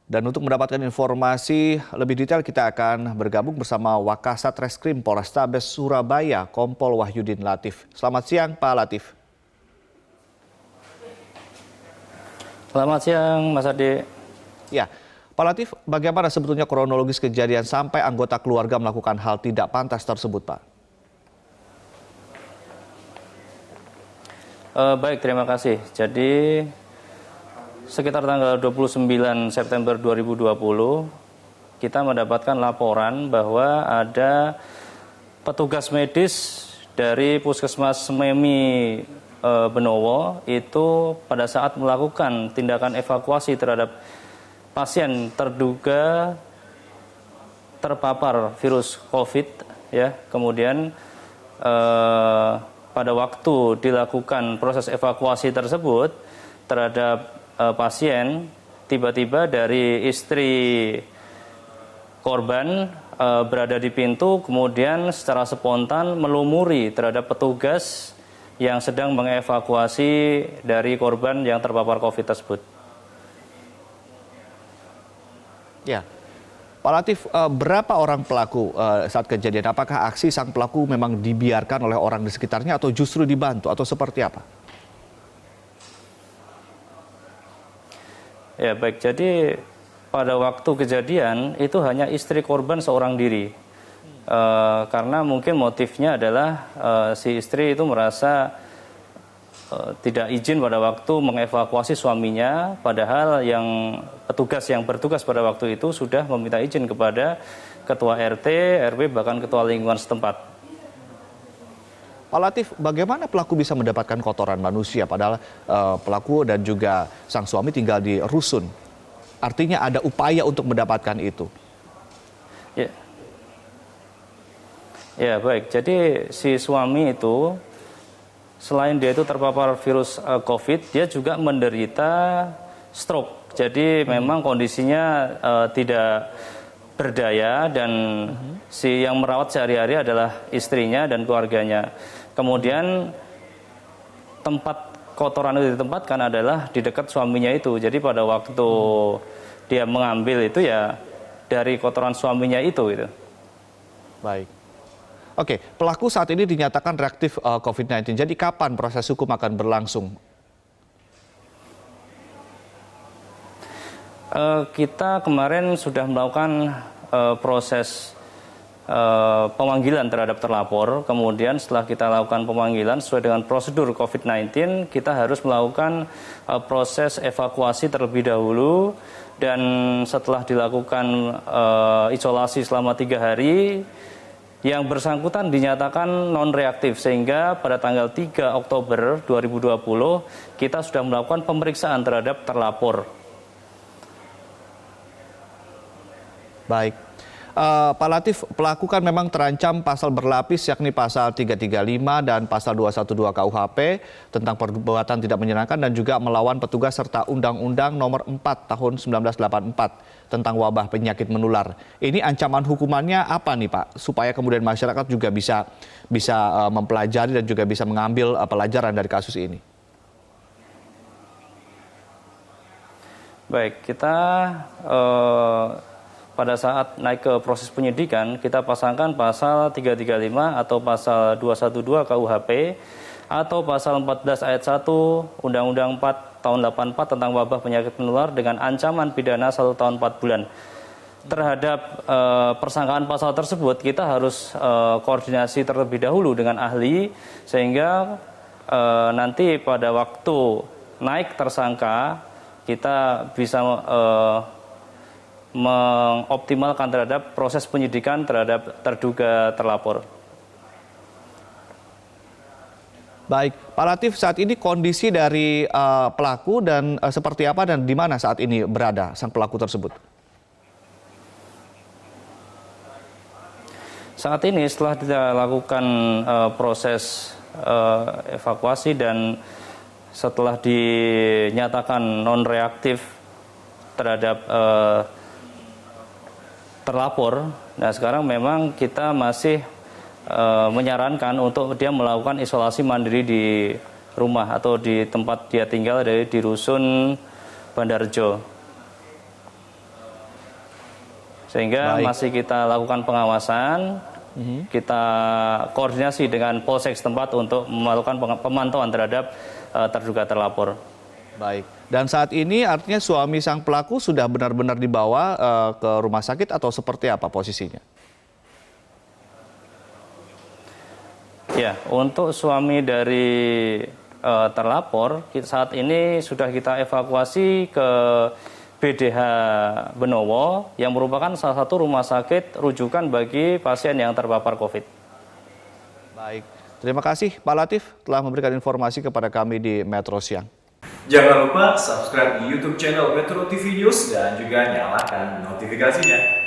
Dan untuk mendapatkan informasi lebih detail kita akan bergabung bersama Wakasat Reskrim Polrestabes Surabaya, Kompol Wahyudin Latif. Selamat siang Pak Latif. Selamat siang Mas Ade. Ya, Pak Latif, bagaimana sebetulnya kronologis kejadian sampai anggota keluarga melakukan hal tidak pantas tersebut, Pak? Baik, terima kasih. Jadi sekitar tanggal 29 September 2020 kita mendapatkan laporan bahwa ada petugas medis dari Puskesmas Sememi Benowo itu pada saat melakukan tindakan evakuasi terhadap pasien terduga terpapar virus COVID, ya. Kemudian pada waktu dilakukan proses evakuasi tersebut terhadap pasien, tiba-tiba dari istri korban berada di pintu, kemudian secara spontan melumuri terhadap petugas yang sedang mengevakuasi dari korban yang terpapar COVID tersebut. Ya, Pak Latif, berapa orang pelaku saat kejadian? Apakah aksi sang pelaku memang dibiarkan oleh orang di sekitarnya atau justru dibantu atau seperti apa? Ya baik, jadi pada waktu kejadian itu hanya istri korban seorang diri. Karena mungkin motifnya adalah si istri itu merasa tidak izin pada waktu mengevakuasi suaminya, padahal yang petugas yang bertugas pada waktu itu sudah meminta izin kepada ketua RT, RW, bahkan ketua lingkungan setempat. Pak Latif, bagaimana pelaku bisa mendapatkan kotoran manusia padahal pelaku dan juga sang suami tinggal di rusun? Artinya ada upaya untuk mendapatkan itu. Ya baik, jadi si suami itu selain dia itu terpapar virus COVID, dia juga menderita stroke. Jadi memang kondisinya tidak berdaya dan si yang merawat sehari-hari adalah istrinya dan keluarganya. Kemudian tempat kotoran itu ditempatkan adalah di dekat suaminya itu. Jadi pada waktu dia mengambil itu ya dari kotoran suaminya itu gitu. Baik. Oke, pelaku saat ini dinyatakan reaktif COVID-19. Jadi kapan proses hukum akan berlangsung? Kita kemarin sudah melakukan proses pemanggilan terhadap terlapor. Kemudian setelah kita lakukan pemanggilan sesuai dengan prosedur COVID-19, kita harus melakukan proses evakuasi terlebih dahulu. Dan setelah dilakukan isolasi selama 3 hari, yang bersangkutan dinyatakan non-reaktif, sehingga pada tanggal 3 Oktober 2020 kita sudah melakukan pemeriksaan terhadap terlapor. Baik. Pak Latif, pelaku kan memang terancam pasal berlapis yakni pasal 335 dan pasal 212 KUHP tentang perbuatan tidak menyenangkan dan juga melawan petugas serta Undang-Undang Nomor 4 Tahun 1984 tentang wabah penyakit menular. Ini ancaman hukumannya apa nih Pak? Supaya kemudian masyarakat juga bisa mempelajari dan juga bisa mengambil pelajaran dari kasus ini. Baik, kita pada saat naik ke proses penyidikan, kita pasangkan pasal 335 atau pasal 212 KUHP atau pasal 14 ayat 1 Undang-Undang 4 tahun 84 tentang wabah penyakit menular dengan ancaman pidana 1 tahun 4 bulan. Terhadap persangkaan pasal tersebut, kita harus koordinasi terlebih dahulu dengan ahli, sehingga nanti pada waktu naik tersangka, kita bisa mengoptimalkan terhadap proses penyidikan terhadap terduga terlapor. Baik, Pak Latif, saat ini kondisi dari pelaku dan seperti apa dan di mana saat ini berada sang pelaku tersebut? Saat ini setelah dilakukan proses evakuasi dan setelah dinyatakan non-reaktif terhadap terlapor, nah sekarang memang kita masih menyarankan untuk dia melakukan isolasi mandiri di rumah atau di tempat dia tinggal di Rusun Bandarjo. Sehingga Baik. masih kita lakukan pengawasan, kita koordinasi dengan polsek setempat untuk melakukan pemantauan terhadap terduga terlapor. Baik. Dan saat ini artinya suami sang pelaku sudah benar-benar dibawa ke rumah sakit atau seperti apa posisinya? Ya, untuk suami dari terlapor saat ini sudah kita evakuasi ke BDH Benowo yang merupakan salah satu rumah sakit rujukan bagi pasien yang terpapar COVID. Baik. Terima kasih Pak Latif telah memberikan informasi kepada kami di Metro Siang. Jangan lupa subscribe di YouTube channel Metro TV News dan juga nyalakan notifikasinya.